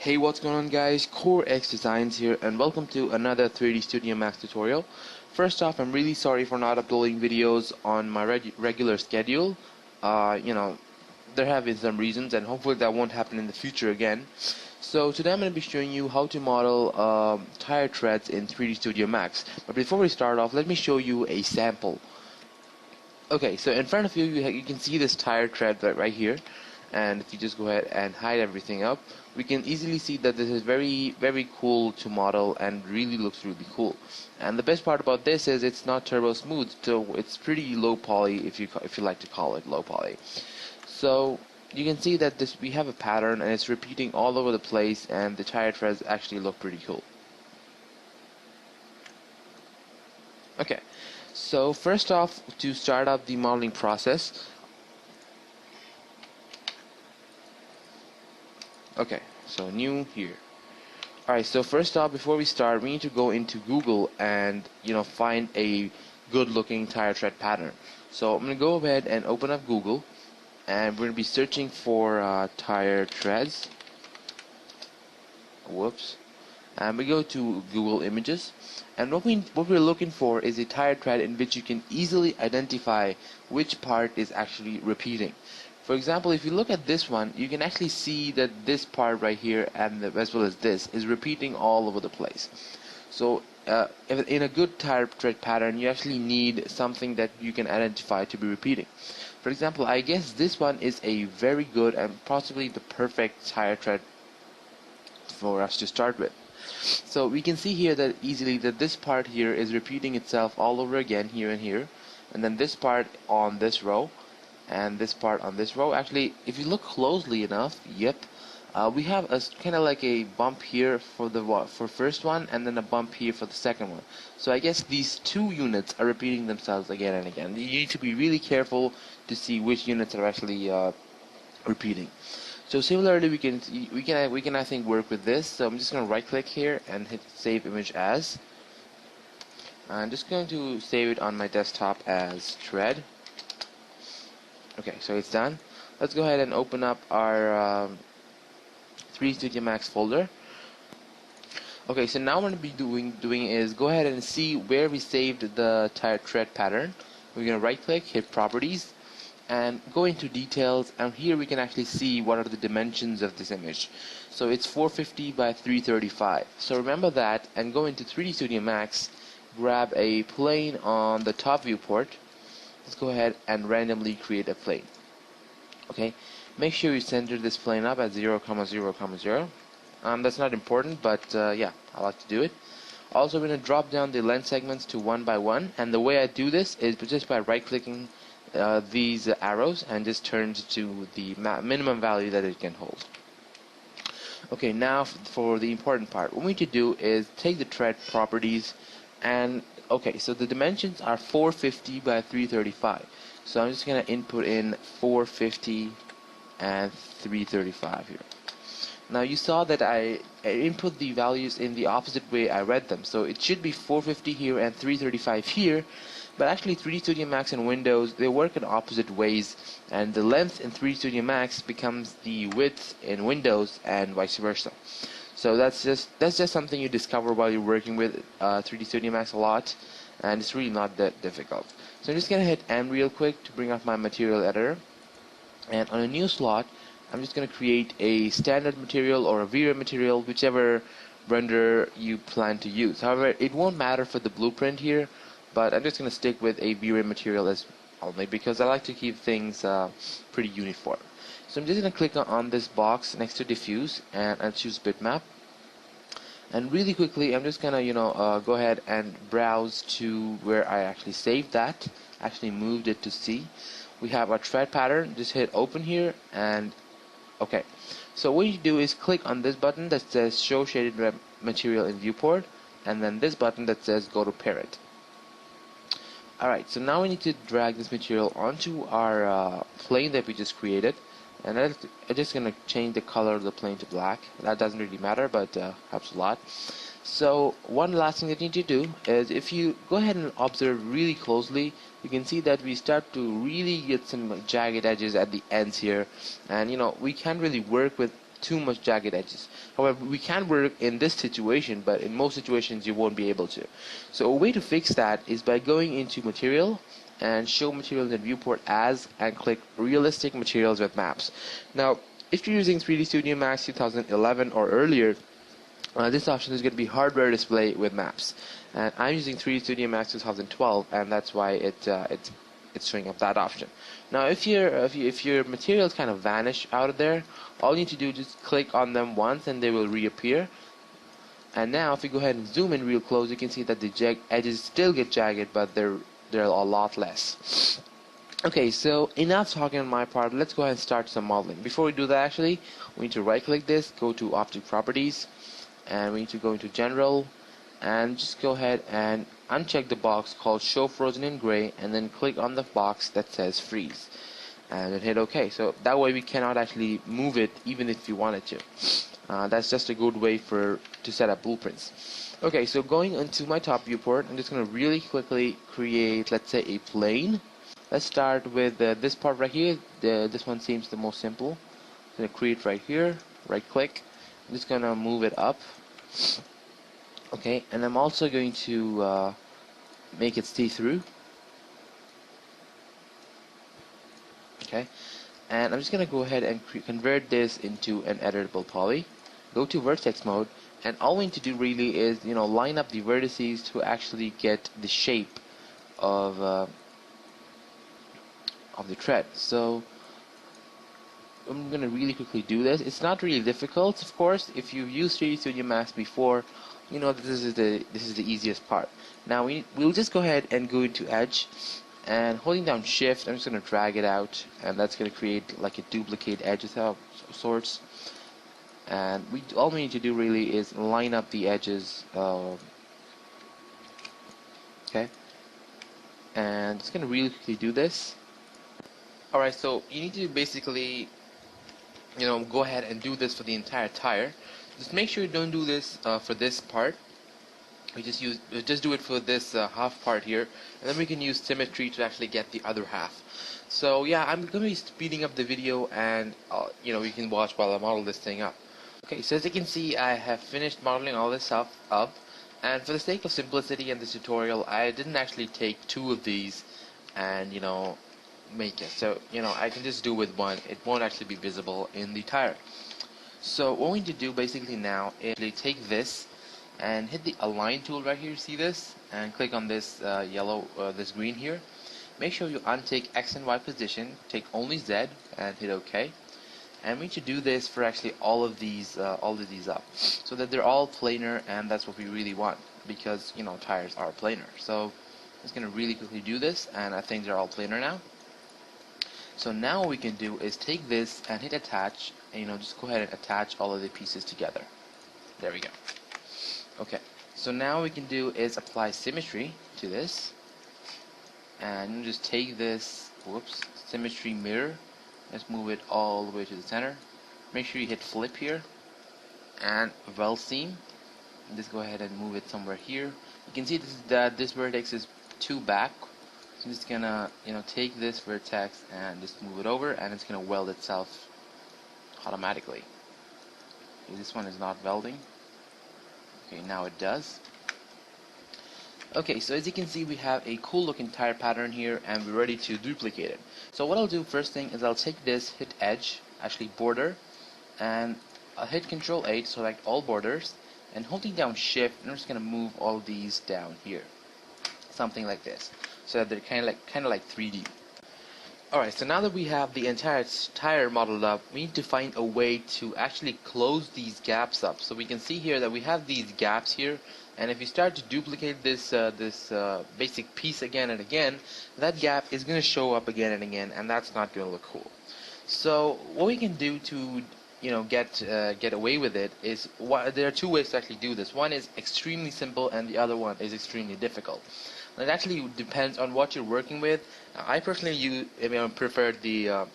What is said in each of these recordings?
Hey, what's going on guys? Core X Designs here and welcome to another 3D Studio Max tutorial. First off, I'm really sorry for not uploading videos on my regular schedule. There have been some reasons and hopefully that won't happen in the future again. So today I'm going to be showing you how to model tire treads in 3D Studio Max. But before we start off, let me show you a sample. Okay, so in front of you, you can see this tire tread right here. And if you just go ahead and hide everything up, we can easily see that this is very cool to model and really looks really cool. And the best part about this is it's not turbo smooth, so it's pretty low poly if you like to call it low poly. So you can see that we have a pattern and it's repeating all over the place, and the tire treads actually look pretty cool. Okay, so first off, to start up the modeling process. Okay, so new here. Alright, so first off, before we start, we need to go into Google and find a good looking tire tread pattern. So I'm going to go ahead and open up Google, and we're going to be searching for tire treads. Whoops. And we go to Google Images, and what we're looking for is a tire tread in which you can easily identify which part is actually repeating. For example, if you look at this one, you can actually see that this part right here and as well as this is repeating all over the place. So in a good tire tread pattern, you actually need something that you can identify to be repeating. For example, I guess this one is a very good and possibly the perfect tire tread for us to start with. So we can see here that easily that this part here is repeating itself all over again here and here, and then this part on this row, and this part on this row. Actually, if you look closely enough, we have a kind of like a bump here for the first one, and then a bump here for the second one. So I guess these two units are repeating themselves again and again. You need to be really careful to see which units are actually repeating. So similarly, we can I think work with this. So I'm just going to right click here and hit save image as. I'm just going to save it on my desktop as tread. Okay, so it's done. Let's go ahead and open up our 3D Studio Max folder. Okay, so now what we're going to be doing is go ahead and see where we saved the tire tread pattern. We're going to right click, hit properties, and go into details, and here we can actually see what are the dimensions of this image. So it's 450 by 335. So remember that and go into 3D Studio Max, grab a plane on the top viewport. Let's go ahead and randomly create a plane. Okay, make sure you center this plane up at 0, 0, 0. That's not important, but yeah, I like to do it. Also, we're going to drop down the lens segments to 1 by 1, and the way I do this is just by right-clicking these arrows and just turn to the minimum value that it can hold. Okay, now for the important part. What we need to do is take the tread properties and okay, so the dimensions are 450 by 335. So I'm just going to input in 450 and 335 here. Now you saw that I input the values in the opposite way I read them. So it should be 450 here and 335 here. But actually 3D Studio Max and Windows, they work in opposite ways. And the length in 3D Studio Max becomes the width in Windows and vice versa. So that's just something you discover while you're working with 3D Studio Max a lot, and it's really not that difficult. So I'm just gonna hit M real quick to bring up my material editor, and on a new slot, I'm just gonna create a standard material or a V-Ray material, whichever render you plan to use. However, it won't matter for the blueprint here, but I'm just gonna stick with a V-Ray material as only because I like to keep things pretty uniform. So I'm just going to click on this box next to diffuse, and I'll choose bitmap. And really quickly, I'm just going to go ahead and browse to where I actually saved that. Actually moved it to C. We have our tread pattern. Just hit open here, and okay. So what you do is click on this button that says show shaded material in viewport, and then this button that says go to parent. Alright, so now we need to drag this material onto our plane that we just created. And I'm just going to change the color of the plane to black. That doesn't really matter, but helps a lot. So one last thing that you need to do is if you go ahead and observe really closely, you can see that we start to really get some jagged edges at the ends here. And we can't really work with too much jagged edges. However, we can work in this situation, but in most situations you won't be able to. So a way to fix that is by going into material and show materials in viewport as, and click realistic materials with maps. Now if you're using 3D Studio Max 2011 or earlier, this option is going to be hardware display with maps, and I'm using 3D Studio Max 2012, and that's why it's showing up that option. Now if your materials kind of vanish out of there, all you need to do is just click on them once and they will reappear. And now if you go ahead and zoom in real close, you can see that the edges still get jagged, but they're a lot less. Okay, so enough talking on my part. Let's go ahead and start some modeling. Before we do that, actually, we need to right click this, go to object properties, and we need to go into general, and just go ahead and uncheck the box called show frozen in gray, and then click on the box that says freeze, and then hit OK. So that way we cannot actually move it even if you wanted to. That's just a good way to set up blueprints. Okay, so going into my top viewport, I'm just going to really quickly create, let's say, a plane. Let's start with this part right here. This one seems the most simple. I'm going to create right here, right click. I'm just going to move it up. Okay, and I'm also going to make it see-through. Okay, and I'm just going to go ahead and convert this into an editable poly. Go to vertex mode, and all we need to do really is, line up the vertices to actually get the shape of the tread. So I'm gonna really quickly do this. It's not really difficult, of course. If you've used 3D Studio Max before, this is the easiest part. Now we'll just go ahead and go into Edge, and holding down Shift, I'm just gonna drag it out, and that's gonna create like a duplicate edge of sorts. And all we need to do really is line up the edges. Okay, and just gonna really quickly do this. Alright, so you need to basically, go ahead and do this for the entire tire. Just make sure you don't do this for this part. We just do it for this half part here, and then we can use symmetry to actually get the other half. So yeah, I'm going to be speeding up the video, and you can watch while I model this thing up. Okay, so as you can see, I have finished modeling all this stuff up, and for the sake of simplicity in this tutorial, I didn't actually take two of these and make it. So I can just do with one. It won't actually be visible in the tire. So what we need to do basically now is take this and hit the align tool right here. See this? And click on this this green here. Make sure you untick X and Y position. Take only Z and hit OK. And we need to do this for actually all of these up, so that they're all planar, and that's what we really want, because tires are planar. So I'm just gonna really quickly do this, and I think they're all planar now. So now what we can do is take this and hit attach, and just go ahead and attach all of the pieces together. There we go. Okay, so now what we can do is apply symmetry to this, and just take this, symmetry mirror. Let's move it all the way to the center. Make sure you hit flip here, and well seam. Just go ahead and move it somewhere here. You can see that this vertex is too back. So I'm just gonna take this vertex and just move it over, and it's gonna weld itself automatically. Okay, this one is not welding. Okay, now it does. Okay, so as you can see, we have a cool looking tire pattern here, and we're ready to duplicate it. So what I'll do first thing is I'll take this, hit edge, actually border, and I'll hit Control 8, select all borders, and holding down Shift, I'm just gonna move all these down here, something like this, so that they're kind of like 3D. Alright, so now that we have the entire tire modeled up, we need to find a way to actually close these gaps up. So we can see here that we have these gaps here, and if you start to duplicate this basic piece again and again, that gap is going to show up again and again, and that's not going to look cool. So what we can do to get away with it is, there are two ways to actually do this. One is extremely simple, and the other one is extremely difficult. It actually depends on what you're working with. I personally prefer the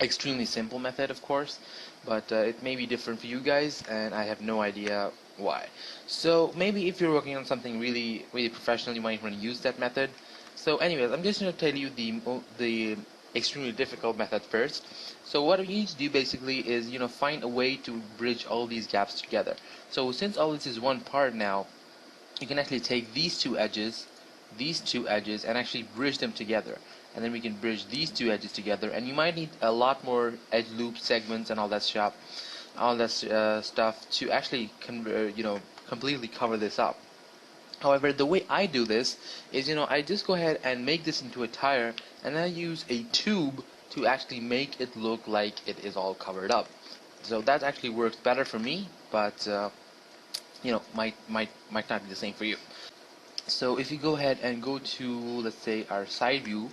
extremely simple method, of course, but it may be different for you guys, and I have no idea why. So maybe if you're working on something really professional, you might want to use that method. So anyways, I'm just going to tell you the extremely difficult method first. So what we need to do basically is, find a way to bridge all these gaps together. So since all this is one part now, you can actually take these two edges, and actually bridge them together. And then we can bridge these two edges together, and you might need a lot more edge loop segments and all that stuff to actually completely cover this up. However, the way I do this is, I just go ahead and make this into a tire, and then I use a tube to actually make it look like it is all covered up. So that actually works better for me, but might not be the same for you. So if you go ahead and go to, let's say, our side view,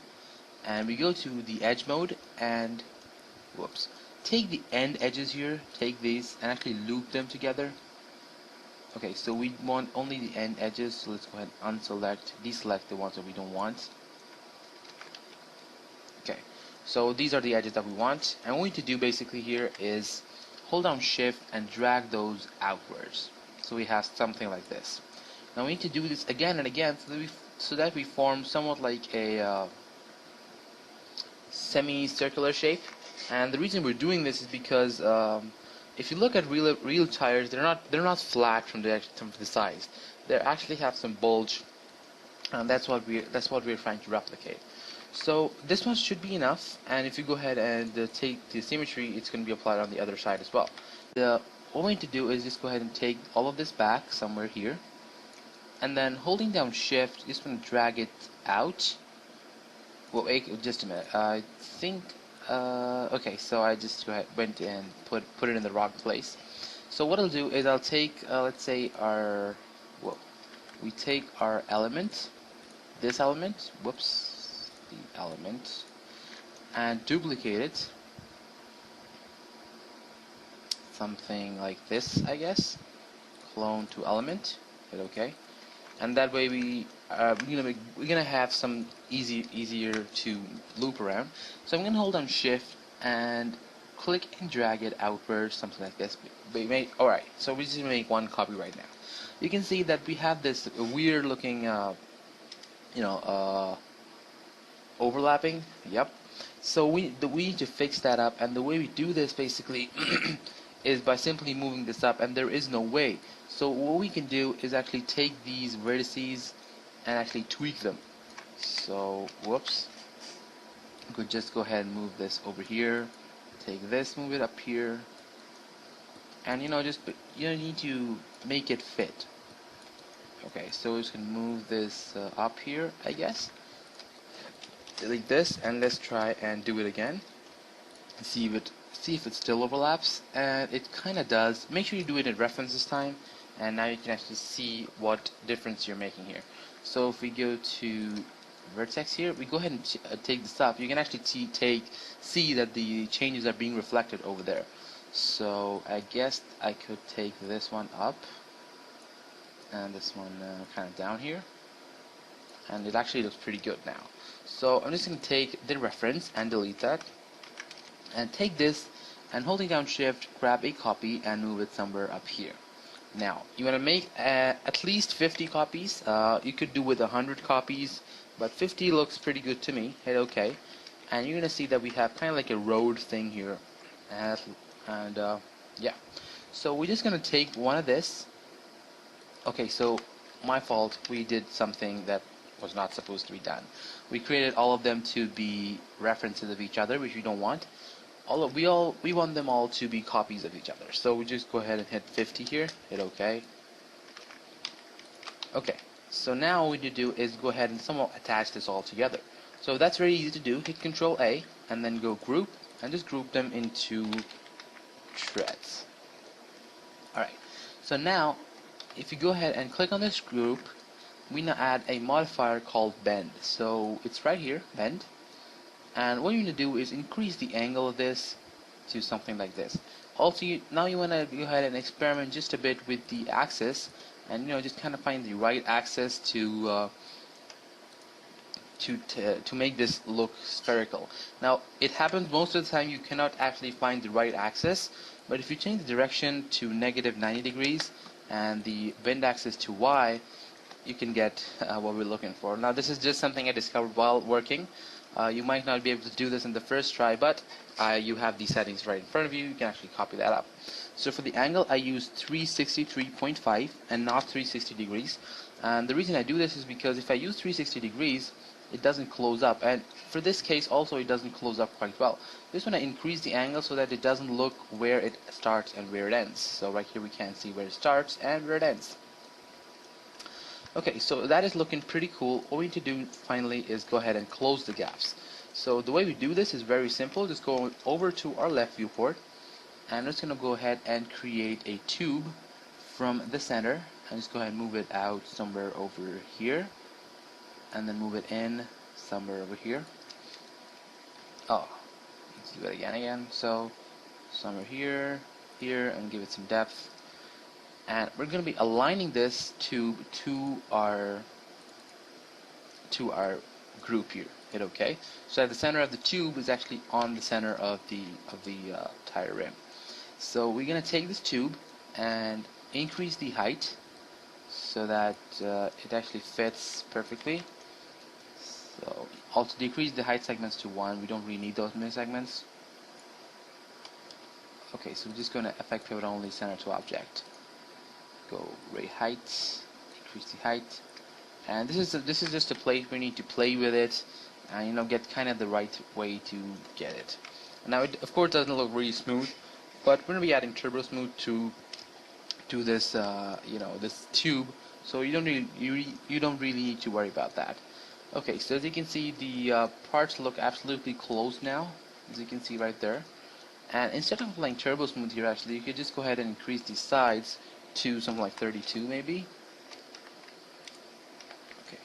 and we go to the edge mode, and whoops, take the end edges here, take these and actually loop them together. Okay, so we want only the end edges, so let's go ahead and deselect the ones that we don't want. Okay, so these are the edges that we want, and what we need to do basically here is hold down shift and drag those outwards, so we have something like this. Now we need to do this again and again so that we form somewhat like a semicircular shape. And the reason we're doing this is because if you look at real tires, they're not flat from the sides. They actually have some bulge, and that's what we're trying to replicate. So this one should be enough, and if you go ahead and take the symmetry, it's going to be applied on the other side as well. What we need to do is just go ahead and take all of this back somewhere here, and then holding down shift, just going to drag it out. Well, wait, just a minute. I think okay, so I just went and put it in the wrong place. So what I'll do is I'll take let's say we take our element, this element, the element, and duplicate it, something like this, I guess. Clone to element, hit OK, and that way we're gonna have some easier to loop around. So I'm gonna hold on shift and click and drag it outwards, something like this. Alright, so we're just gonna make one copy right now. You can see that we have this weird looking overlapping. Yep. So we need to fix that up, and the way we do this basically is by simply moving this up, and there is no way. So what we can do is actually take these vertices and actually tweak them. So whoops, we could just go ahead and move this over here, take this, move it up here, and just you need to make it fit. Okay, so we're just gonna move this up here, I guess. Delete this, and let's try and do it again and see if it still overlaps, and it kind of does. Make sure you do it in reference this time, and now you can actually see what difference you're making here. So if we go to vertex here, we go ahead and take this up. You can actually see that the changes are being reflected over there. So I guess I could take this one up and this one kind of down here, and it actually looks pretty good now. So I'm just going to take the reference and delete that, and take this, and holding down shift, grab a copy and move it somewhere up here. Now you want to make at least 50 copies. You could do with 100 copies, but 50 looks pretty good to me. Hit OK, and you're gonna see that we have kind of like a road thing here, and yeah. So we're just gonna take one of this. Okay, so my fault. We did something that was not supposed to be done. We created all of them to be references of each other, which we don't want. We want them all to be copies of each other. So we just go ahead and hit 50 here, hit OK. Okay, so now what we need to do is go ahead and somewhat attach this all together. So that's very easy to do. Hit Control A and then go group, and just group them into threads. Alright, so now if you go ahead and click on this group, we now add a modifier called bend. So it's right here, bend. And what you need to do is increase the angle of this to something like this. Also, now you want to go ahead and experiment just a bit with the axis, and just kind of find the right axis to make this look spherical. Now it happens most of the time you cannot actually find the right axis, but if you change the direction to -90 degrees and the bend axis to Y, you can get what we're looking for. Now this is just something I discovered while working. You might not be able to do this in the first try, but you have these settings right in front of you. You can actually copy that up. So for the angle, I use 363.5 and not 360 degrees. And the reason I do this is because if I use 360 degrees, it doesn't close up. And for this case also, it doesn't close up quite well. This one I increase the angle so that it doesn't look where it starts and where it ends. So right here we can see where it starts and where it ends. Okay, so that is looking pretty cool. All we need to do finally is go ahead and close the gaps. So the way we do this is very simple. Just go over to our left viewport, and I'm just going to go ahead and create a tube from the center, and just go ahead and move it out somewhere over here, and then move it in somewhere over here. Oh, let's do it again. So somewhere here, and give it some depth. And we're going to be aligning this tube to our group here. Hit OK. So at the center of the tube is actually on the center of the tire rim. So we're going to take this tube and increase the height so that it actually fits perfectly. So also decrease the height segments to 1. We don't really need those many segments. Okay, so we're just going to affect pivot only, center to object. Go ray height, increase the height, and this is just a place we need to play with it, and get kind of the right way to get it. Now it of course doesn't look really smooth, but we're gonna be adding turbo smooth to this this tube, so you don't really need to worry about that. Okay, so as you can see, the parts look absolutely close now, as you can see right there. And instead of applying turbo smooth here, actually you could just go ahead and increase the sides to something like 32 maybe. Okay,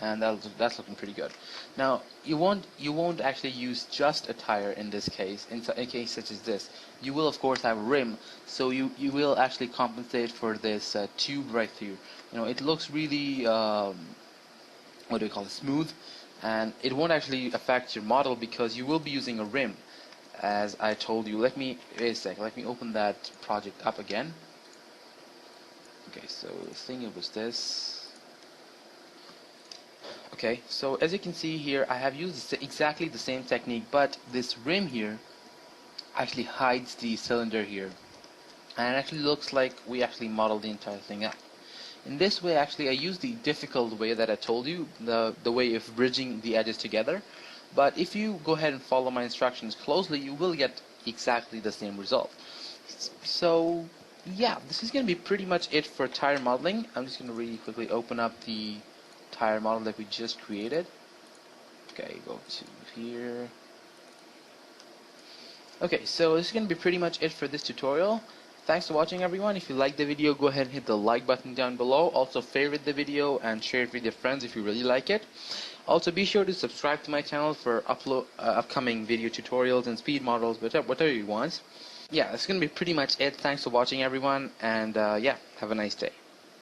and that's looking pretty good. Now you won't actually use just a tire in this case. In a case such as this, you will of course have a rim, so you will actually compensate for this tube right here. It looks really what do we call it, smooth, and it won't actually affect your model because you will be using a rim. As I told you, wait a sec, let me open that project up again. Okay, so I think it was this. Okay, so as you can see here, I have used exactly the same technique, but this rim here actually hides the cylinder here, and it actually looks like we actually modeled the entire thing up. In this way, actually, I used the difficult way that I told you, the way of bridging the edges together. But if you go ahead and follow my instructions closely, you will get exactly the same result. So yeah, this is going to be pretty much it for tire modeling. I'm just going to really quickly open up the tire model that we just created. Okay, go to here. Okay, so this is going to be pretty much it for this tutorial. Thanks for watching, everyone. If you liked the video, go ahead and hit the like button down below. Also favorite the video and share it with your friends if you really like it. Also be sure to subscribe to my channel for upcoming video tutorials and speed models, whatever you want. Yeah, that's going to be pretty much it. Thanks for watching, everyone, and yeah, have a nice day.